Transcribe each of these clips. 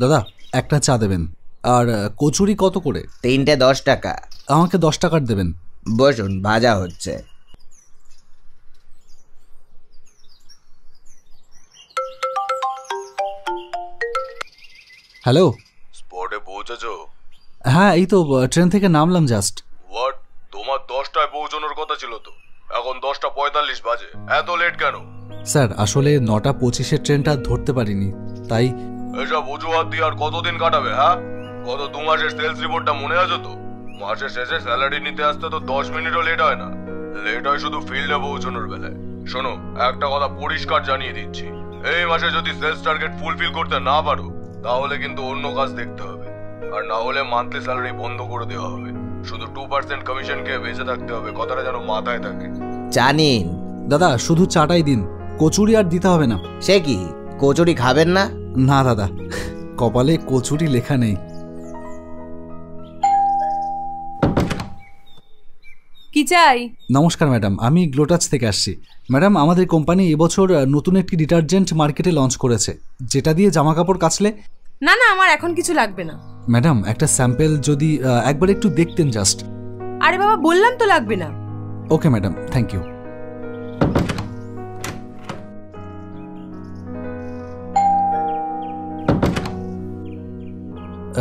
দাদা একটা চা দেবেন, আর কচুরি কত করে? 3টে 10 টাকা। আমাকে 10 টাকার দেবেন। বসুন, ভাজা হচ্ছে। হ্যালো, স্পটে পৌঁছেছো? হ্যাঁ এই তো ট্রেন থেকে নামলাম জাস্ট। হোয়াট? তোমার 10টায় পৌঁছানোর কথা ছিল তো, এখন 10টা 45 বাজে, এত লেট কেন? স্যার আসলে 9টা 25-এ ট্রেনটা ধরতে পারিনি, তাই। এসব অজুহাত দিয়ে আর কতদিন কাটাবে? হ্যাঁ, গত 2 মাসের সেলস রিপোর্টটা মনে আছে তো? মাসের শেষে স্যালারি নিতে আসতে তো 10 মিনিটও লেট হয় না। লেট হয় শুধু ফিল্ডে পৌঁছানোর বেলায়। শোনো, একটা কথা পরিষ্কার জানিয়ে দিচ্ছি, এই মাসে যদি সেলস টার্গেট ফুলফিল করতে না পারো তাহলে কিন্তু অন্য কাজ দেখতে হবে, আর না হলে মান্থলি স্যালারি বন্ধ করে দেওয়া হবে। শুধু 2% কমিশন খেয়ে বেঁচে থাকতে হবে, কথাটা যেন মাথায় থাকে। জানিন দাদা শুধু চাটাই দিন, কচুরি আর দিতে হবে না। সে কি, কচুরি খাবেন না? না দাদা, কপালে কচুরি লেখা নেই। কি চাই? নমস্কার ম্যাডাম, আমি গ্লোটাচ থেকে আসছি। ম্যাডাম আমাদের কোম্পানি এবছর নতুন একটি ডিটারজেন্ট মার্কেটে লঞ্চ করেছে, যেটা দিয়ে জামা কাপড় কাচলে। না না, আমার এখন কিছু লাগবে না। ম্যাডাম একটা স্যাম্পল যদি একবার একটু দেখতেন জাস্ট। আরে বাবা, বললাম তো লাগবে না। Okay madam, thank you.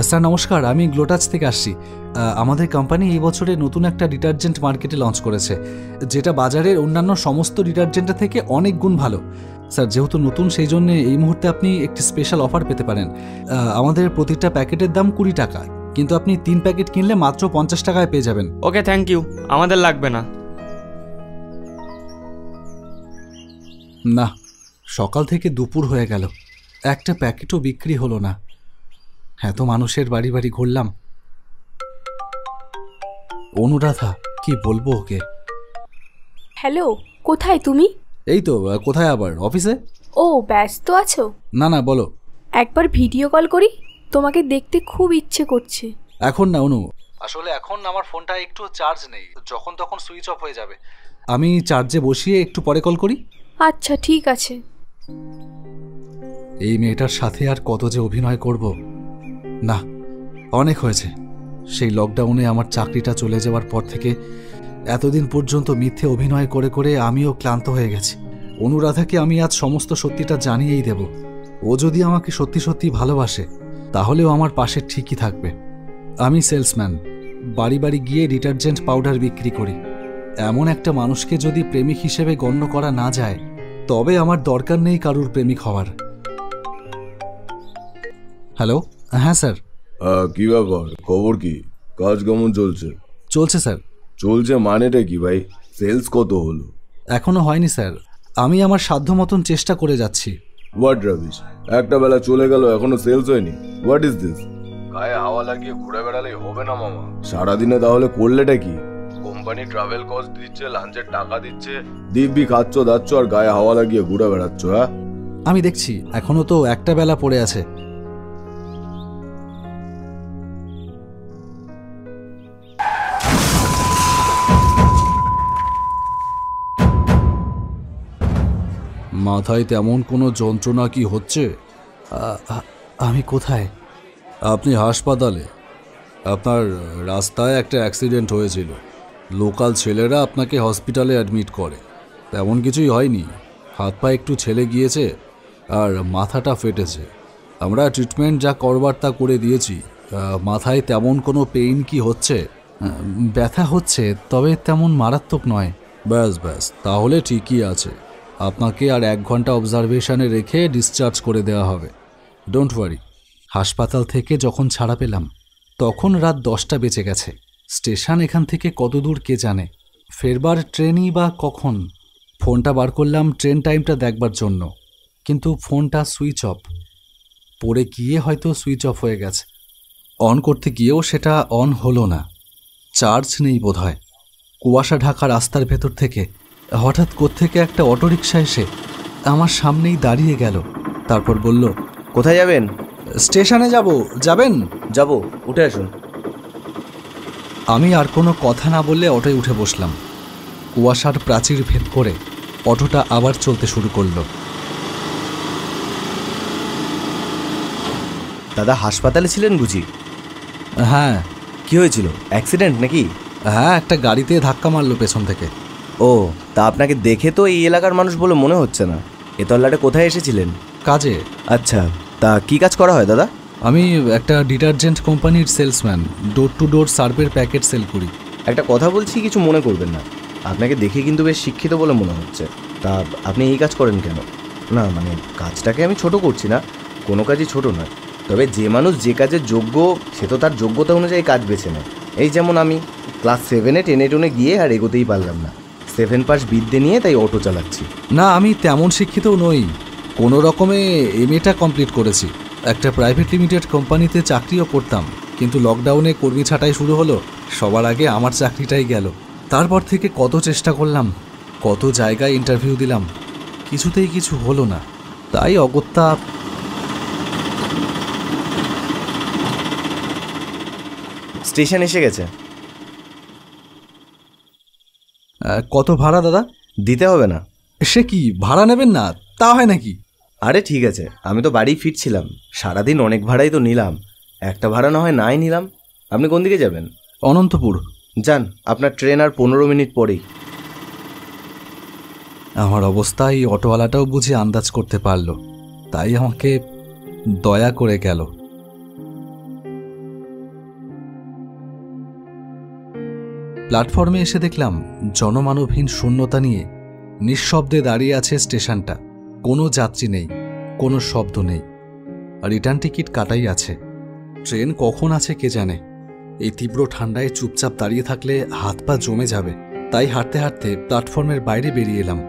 Sir নমস্কার, আমি গ্লোটাচ থেকে আসছি। আমাদের কোম্পানি এই বছরে নতুন একটা ডিটারজেন্ট মার্কেটে লঞ্চ করেছে, যেটা বাজারের অন্যান্য সমস্ত ডিটারজেন্টের থেকে অনেক গুণ ভালো। স্যার যেহেতু নতুন, সেই জন্য এই মুহূর্তে আপনি একটি স্পেশাল অফার পেতে পারেন। আমাদের প্রতিটা প্যাকেটের দাম 20 টাকা, কিন্তু আপনি 3 প্যাকেট কিনলে মাত্র 50 টাকায় পেয়ে যাবেন। ওকে, থ্যাংক ইউ, আমাদের লাগবে না। না, সকাল থেকে দুপুর হয়ে গেল, একটা প্যাকেটও বিক্রি হলো না। এত মানুষের বাড়ি বাড়ি ঘুরলাম। অনুরাধা, কি বলবো ওকে। হ্যালো, কোথায় তুমি? এই তো, কোথায় আবার? অফিসে। ও, ব্যস্ত আছো? না না, বলো। একবার ভিডিও কল করি, তোমাকে দেখতে খুব ইচ্ছে করছে। এখন না অনু, আসলে এখন আমার ফোনটা একটু চার্জ নেই, যখন তখন সুইচ অফ হয়ে যাবে। আমি চার্জে বসিয়ে একটু পরে কল করি। আচ্ছা ঠিক আছে। এই মেয়েটার সাথে আর কত যে অভিনয় করব। না, অনেক হয়েছে। সেই লকডাউনে আমার চাকরিটা চলে যাওয়ার পর থেকে এতদিন পর্যন্ত মিথ্যে অভিনয় করে করে আমিও ক্লান্ত হয়ে গেছি। অনুরাধাকে আমি আজ সমস্ত সত্যিটা জানিয়েই দেব। ও যদি আমাকে সত্যি সত্যি ভালোবাসে তাহলেও আমার পাশে ঠিকই থাকবে। আমি সেলসম্যান, বাড়ি বাড়ি গিয়ে ডিটারজেন্ট পাউডার বিক্রি করি। এমন একটা মানুষকে যদি প্রেমিক হিসেবে গণ্য করা না যায়, তবে আমার দরকার নেই কারুর প্রেমিক হওয়ার। হ্যালো, হ্যাঁ স্যার। কি ব্যাপার, খবর কি? কাজ কেমন চলছে? চলছে স্যার। চলছে মানেটা কি ভাই? সেলস কত হলো? এখনো হয়নি স্যার, আমি আমার সাধ্য মতন চেষ্টা করে যাচ্ছি। হোয়াট রাবিশ, একটা বেলা চলে গেল এখনো সেলস হয়নি? What is this? গায়ে হাওয়া লাগিয়ে ঘুরে বেড়ালেই হবে না মামা। সারাদিনে তাহলে করলেটা কি? কোম্পানি ট্রাভেল কস্ট দিচ্ছে, লাঞ্চের টাকা দিচ্ছে, দিব্যি খাচ্ছ দাচ্ছ আর গায়ে হাওয়া লাগিয়ে ঘুরে বেড়াচ্ছ। হ্যাঁ, আমি দেখছি এখনো তো একটা বেলা পড়ে আছে। মাথায় তেমন কোনো যন্ত্রণা কি হচ্ছে? আমি কোথায়? আপনি হাসপাতালে। আপনার রাস্তায় একটা অ্যাক্সিডেন্ট হয়েছিল, লোকাল ছেলেরা আপনাকে হসপিটালে অ্যাডমিট করে। তেমন কিছুই হয়নি, হাত পা একটু ছেলে গিয়েছে আর মাথাটা ফেটেছে। আমরা ট্রিটমেন্ট যা করবার তা করে দিয়েছি। মাথায় তেমন কোনো পেইন কি হচ্ছে? ব্যথা হচ্ছে, তবে তেমন মারাত্মক নয়। ব্যাস ব্যাস, তাহলে ঠিকই আছে। আপনাকে আর 1 ঘন্টা অবজারভেশনে রেখে ডিসচার্জ করে দেওয়া হবে। Don't worry. হাসপাতাল থেকে যখন ছাড়া পেলাম তখন রাত 10টা বেজে গেছে। স্টেশন এখান থেকে কত দূর কে জানে, ফেরবার ট্রেনই বা কখন। ফোনটা বার করলাম ট্রেন টাইমটা দেখবার জন্য, কিন্তু ফোনটা সুইচ অফ। পড়ে গিয়ে হয়তো সুইচ অফ হয়ে গেছে। অন করতে গিয়েও সেটা অন হলো না, চার্জ নেই বোধহয়। কুয়াশা ঢাকা রাস্তার ভেতর থেকে হঠাৎ কোত্থেকে একটা অটোরিকশা এসে আমার সামনেই দাঁড়িয়ে গেল। তারপর বলল, কোথায় যাবেন? স্টেশনে যাব। যাবেন? যাব, উঠে আসুন। আমি আর কোনো কথা না বললে অটোয় উঠে বসলাম। কুয়াশার প্রাচীর ভেদ করে অটোটা আবার চলতে শুরু করলো। দাদা হাসপাতালে ছিলেন বুঝি? হ্যাঁ। কি হয়েছিল, অ্যাক্সিডেন্ট নাকি? হ্যাঁ, একটা গাড়িতে ধাক্কা মারলো পেছন থেকে। ও, তা আপনাকে দেখে তো এই এলাকার মানুষ বলে মনে হচ্ছে না। এ তল্লাটে কোথায় এসেছিলেন? কাজে। আচ্ছা, তা কি কাজ করা হয় দাদা? আমি একটা ডিটারজেন্ট কোম্পানির সেলসম্যান, ডোর টু ডোর সার্ভের প্যাকেট সেল করি। একটা কথা বলছি, কিছু মনে করবেন না। আপনাকে দেখে কিন্তু বেশ শিক্ষিত বলে মনে হচ্ছে। তা আপনি এই কাজ করেন কেন? না মানে কাজটাকে আমি ছোট করছি না, কোনো কাজই ছোট নয়। তবে যে মানুষ যে কাজের যোগ্য সে তো তার যোগ্যতা অনুযায়ী কাজ বেছে নেয়। এই যেমন আমি ক্লাস 7-এ 10-এ গিয়ে আর এগোতেই পারলাম না, 7 পাস বিদ্যে নিয়ে তাই অটো চালাচ্ছি। না, আমি তেমন শিক্ষিতও নই, কোনো রকমে এমএটা কমপ্লিট করেছি। একটা প্রাইভেট লিমিটেড কোম্পানিতে চাকরিও করতাম, কিন্তু লকডাউনে কর্মী ছাঁটাই শুরু হলো, সবার আগে আমার চাকরিটাই গেল। তারপর থেকে কত চেষ্টা করলাম, কত জায়গায় ইন্টারভিউ দিলাম, কিছুতেই কিছু হলো না। তাই অগত্যা। স্টেশন এসে গেছে। কত ভাড়া দাদা? দিতে হবে না। সে কি, ভাড়া নেবেন না? তা হয় নাকি? আরে ঠিক আছে, আমি তো বাড়ি ফিরছিলাম, সারাদিন অনেক ভাড়াই তো নিলাম, একটা ভাড়া না হয় নাই নিলাম। আপনি কোন দিকে যাবেন? অনন্তপুর। যান, আপনার ট্রেন আর 15 মিনিট পরেই। আমার অবস্থায় অটোওয়ালাটাও বুঝি আন্দাজ করতে পারল, তাই আমাকে দয়া করে গেল। প্ল্যাটফর্মে এসে দেখলাম জনমানবহীন শূন্যতা নিয়ে নিঃশব্দে দাঁড়িয়ে আছে স্টেশনটা। কোনো যাত্রী নেই, কোনো শব্দ নেই, রিটার্ন টিকিট কাটাই আছে। ট্রেন কখন আছে কে জানে। এই তীব্র ঠান্ডায় চুপচাপ দাঁড়িয়ে থাকলে হাত পা জমে যাবে, তাই হাঁটতে হাঁটতে প্ল্যাটফর্মের বাইরে বেরিয়ে এলাম।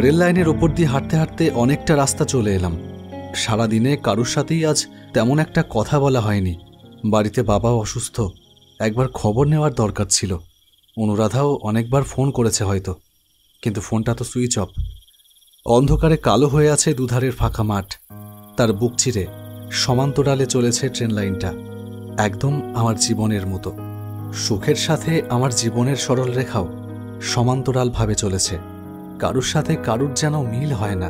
রেল লাইনের ওপর দিয়ে হাঁটতে হাঁটতে অনেকটা রাস্তা চলে এলাম। সারাদিনে কারুর সাথেই আজ তেমন একটা কথা বলা হয়নি। বাড়িতে বাবাও অসুস্থ, একবার খবর নেওয়ার দরকার ছিল। অনুরাধাও অনেকবার ফোন করেছে হয়তো, কিন্তু ফোনটা তো সুইচ অফ। অন্ধকারে কালো হয়ে আছে দুধারের ফাঁকা মাঠ, তার বুক চিরে সমান্তরালে চলেছে ট্রেন লাইনটা, একদম আমার জীবনের মতো। সুখের সাথে আমার জীবনের সরল রেখাও সমান্তরালভাবে চলেছে, কারুর সাথে কারুর যেন মিল হয় না।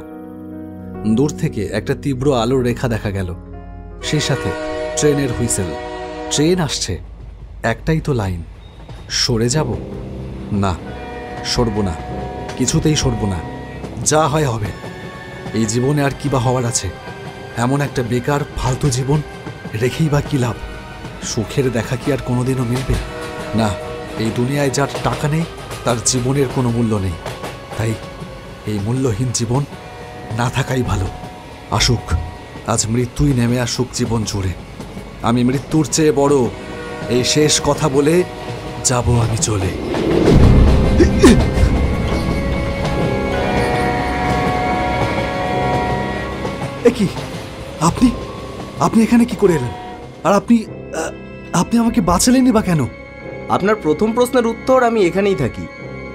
দূর থেকে একটা তীব্র আলোর রেখা দেখা গেল, সেই সাথে ট্রেনের হুইসেল। ট্রেন আসছে, একটাই তো লাইন। সরে যাব? না, সরব না, কিছুতেই সরব না। যা হয় হবে। এই জীবনে আর কি বা হওয়ার আছে? এমন একটা বেকার ফালতু জীবন রেখেই বা কি লাভ? সুখের দেখা কি আর কোনোদিনও মিলবে? না, এই দুনিয়ায় যার টাকা নেই তার জীবনের কোনো মূল্য নেই। তাই এই মূল্যহীন জীবন না থাকাই ভালো। আসুক, আজ মৃত্যুই নেমে আসুক জীবন জুড়ে। আমি মৃত্যুর চেয়ে বড়, এই শেষ কথা বলে যাব আমি চলে। কি আপনি আপনি এখানে কি করে এলেন? আর আপনি আমাকে বাঁচালেনই বা কেন? আপনার প্রথম প্রশ্নের উত্তর, আমি এখানেই থাকি।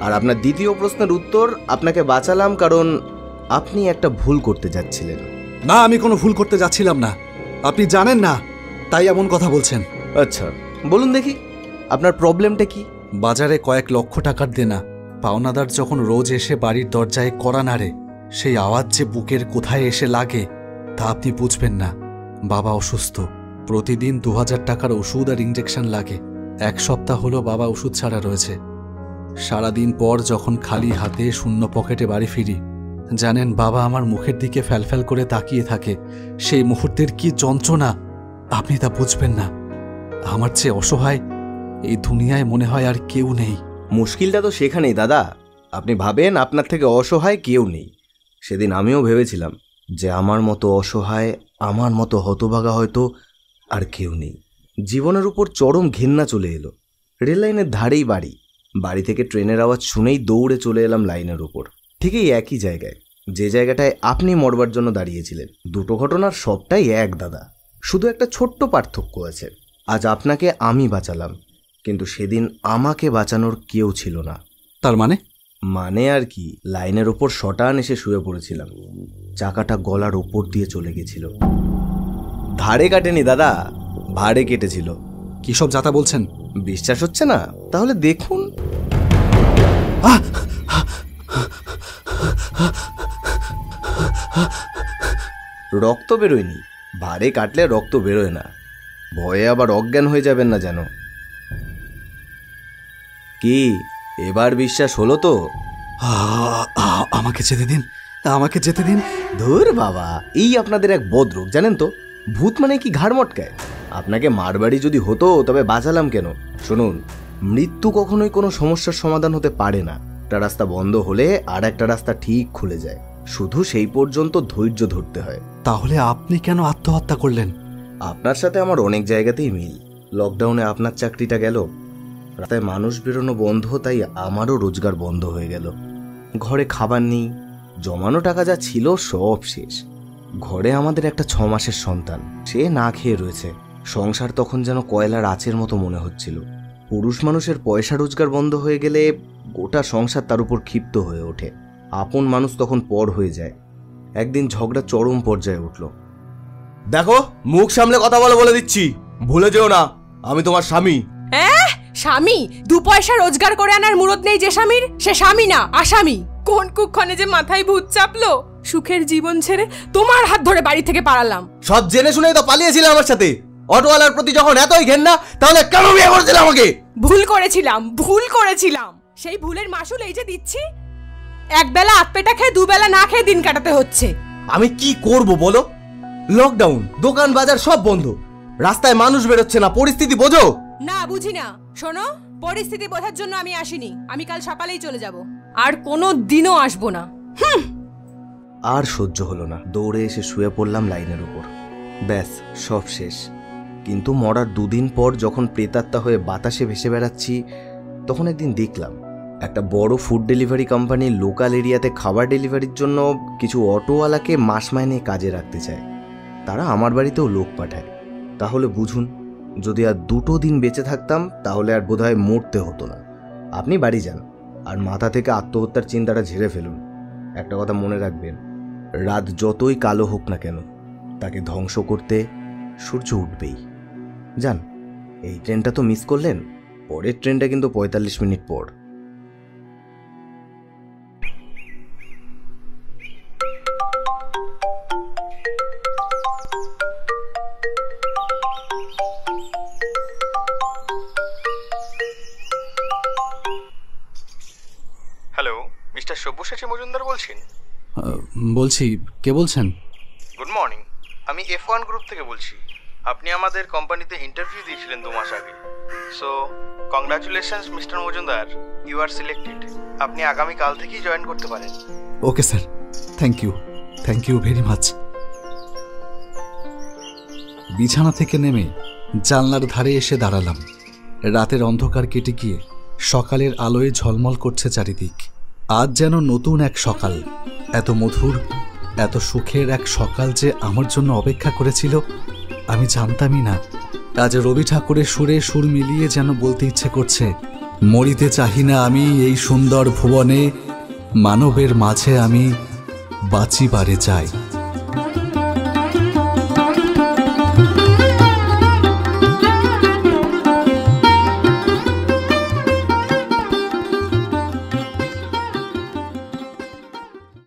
আর আপনার দ্বিতীয় প্রশ্নের উত্তর, আপনাকে বাঁচালাম কারণ আপনি একটা ভুল করতে যাচ্ছিলেন। না, আমি কোনো ভুল করতে যাচ্ছিলাম না। আপনি জানেন না, তাই এমন কথা বলছেন। আচ্ছা বলুন দেখি, আপনার প্রবলেমটা কি? বাজারে কয়েক লক্ষ টাকার দেনা পাওনাদার যখন রোজ এসে বাড়ির দরজায় কড়া নাড়ে, সেই আওয়াজ যে বুকের কোথায় এসে লাগে তা আপনি বুঝবেন না। বাবা অসুস্থ, প্রতিদিন 2000 টাকার ওষুধ আর ইঞ্জেকশন লাগে। 1 সপ্তাহ হলো বাবা ওষুধ ছাড়া রয়েছে। সারাদিন পর যখন খালি হাতে শূন্য পকেটে বাড়ি ফিরি, জানেন বাবা আমার মুখের দিকে ফ্যালফ্যাল করে তাকিয়ে থাকে। সেই মুহূর্তের কি যন্ত্রণা আপনি তা বুঝবেন না। আমার চেয়ে অসহায় এই দুনিয়ায় মনে হয় আর কেউ নেই। মুশকিলটা তো সেখানেই দাদা। আপনি ভাবেন আপনার থেকে অসহায় কেউ নেই। সেদিন আমিও ভেবেছিলাম যে আমার মতো অসহায়, আমার মতো হতভাগা হয়তো আর কেউ নেই। জীবনের উপর চরম ঘেন্না চলে এলো। রেল লাইনের ধারেই বাড়ি। বাড়ি থেকে ট্রেনের আওয়াজ শুনেই দৌড়ে চলে এলাম লাইনের উপর, ঠিক এই একই জায়গায় যে জায়গাটায় আপনি মরবার জন্য দাঁড়িয়েছিলেন। দুটো ঘটনার সবটাই এক দাদা, শুধু একটা ছোট্ট পার্থক্য আছে। আজ আপনাকে আমি বাঁচালাম, কিন্তু সেদিন আমাকে বাঁচানোর কেউ ছিল না। তার মানে আর কি, লাইনের ওপর শটান এসে শুয়ে পড়েছিলাম, চাকাটা গলার ওপর দিয়ে চলে গেছিল। ধারে কাটেনি দাদা, ভাড়ে কেটেছিল। কি সব যাতা বলছেন? বিশ্বাস হচ্ছে না? তাহলে দেখুন। রক্ত বেরোয়নি। ভারে কাটলে রক্ত বেরোয় না। ভয়ে আবার অজ্ঞান হয়ে যাবেন না যেন। কি এবার বিশ্বাস হলো তো? আমাকে যেতে দিন, আমাকে যেতে দিন। ধুর বাবা, এই আপনাদের এক বদরোগ জানেন তো। ভূত মানে কি ঘাড় মটকায়? আপনাকে মারবাড়ি যদি হতো তবে বাঁচালাম কেন? শুনুন, মৃত্যু কখনোই কোনো সমস্যার সমাধান হতে পারে না। একটা রাস্তা বন্ধ হলে আর একটা রাস্তা ঠিক খুলে যায়, শুধু সেই পর্যন্ত ধৈর্য ধরতে হয়। তাহলে আপনি কেন আত্মহত্যা করলেন? আপনার সাথে আমার অনেক জায়গাতেই মিল। লকডাউনে আপনার চাকরিটা গেল, রাস্তায় মানুষ বেরোনো বন্ধ, তাই আমারও রোজগার বন্ধ হয়ে গেল। ঘরে খাবার নেই, জমানো টাকা যা ছিল সব শেষ। ঘরে আমাদের একটা 6 মাসের সন্তান, সে না খেয়ে রয়েছে। সংসার তখন যেন কয়লার আঁচের মতো মনে হচ্ছিল। পুরুষ মানুষের পয়সা রোজগার বন্ধ হয়ে গেলে গোটা সংসার তার উপর ক্ষিপ্ত হয়ে ওঠে। আপন মানুষ তখন পর হয়ে যায়। একদিন ঝগড়া চরম পর্যায়ে উঠল। দেখো, মুখ সামলে কথা বলে দিচ্ছি, ভুলে যেও না আমি তোমার স্বামী। স্বামী? 2 পয়সা রোজগার করে আনার মুরত নেই যে স্বামীর, সে স্বামী না আসামি। কোন কুক্ষণে যে মাথায় ভূত চাপলো, সুখের জীবন ছেড়ে তোমার হাত ধরে বাড়ি থেকে পালালাম। সব জেনে শুনেই তো পালিয়েছিলে আমার সাথে। অটোওয়ালার প্রতি যখন এতই ঘেন্না, তাহলে কেন বিয়ে করেছিলে আমাকে? ভুল করেছিলাম। সেই ভুলের মাসুল এই যে দিচ্ছি। একবেলা আতপেটা খেয়ে 2 বেলা না খেয়ে দিন কাটাতে হচ্ছে। আমি কি করব বলো? লকডাউন, দোকান বাজার সব বন্ধ, রাস্তায় মানুষ বেরোচ্ছে না। পরিস্থিতি বোঝো? না, বুঝি না। শোনো, পরিস্থিতি বোঝার জন্য আমি আসিনি। আমি কাল সকালেই চলে যাব, আর কোনো দিনও আসবো না। আর সহ্য হলো না, দৌড়ে এসে শুয়ে পড়লাম লাইনের উপর। ব্যাস, সব শেষ। কিন্তু মরার 2 দিন পর যখন প্রেতাত্মা হয়ে বাতাসে ভেসে বেড়াচ্ছি, তখন একদিন দেখলাম একটা বড় ফুড ডেলিভারি কোম্পানি লোকাল এরিয়াতে খাবার ডেলিভারির জন্য কিছু অটোওয়ালাকে মাস মাইনে কাজে রাখতে চায়। তারা আমার বাড়িতেও লোক পাঠায়। তাহলে বুঝুন, যদি আর 2টো দিন বেঁচে থাকতাম তাহলে আর বোধহয় মরতে হতো না। আপনি বাড়ি যান আর মাথা থেকে আত্মহত্যার চিন্তাটা ঝেড়ে ফেলুন। একটা কথা মনে রাখবেন, রাত যতই কালো হোক না কেন, তাকে ধ্বংস করতে সূর্য উঠবেই। যান, এই ট্রেনটা তো মিস করলেন, পরের ট্রেনটা কিন্তু 45 মিনিট পর। হ্যালো, মিস্টার সব্যসাচী মজুমদার বলছেন? বলছি, কে বলছেন? গুড মর্নিং, আমি F1 গ্রুপ থেকে বলছি। আপনি আমাদের কোম্পানিতে ইন্টারভিউ দিয়েছিলেন 2 মাস আগে। So congratulations mister Majumdar, you are selected. আপনি আগামীকাল থেকেই জয়েন করতে পারেন। Okay sir, thank you very much. বিছানা থেকে নেমে জানলার ধারে এসে দাঁড়ালাম। রাতের অন্ধকার কেটে গিয়ে সকালের আলোয় ঝলমল করছে চারিদিক। আজ যেন নতুন এক সকাল। এত মধুর, এত সুখের এক সকাল যে আমার জন্য অপেক্ষা করেছিল আমি জানতামই না। আজ রবি ঠাকুরের সুরে সুর মিলিয়ে যেন বলতে ইচ্ছে করছে, মরিতে চাহি না আমি এই সুন্দর ভুবনে, মানবের মাঝে আমি বাঁচিবারে চাই।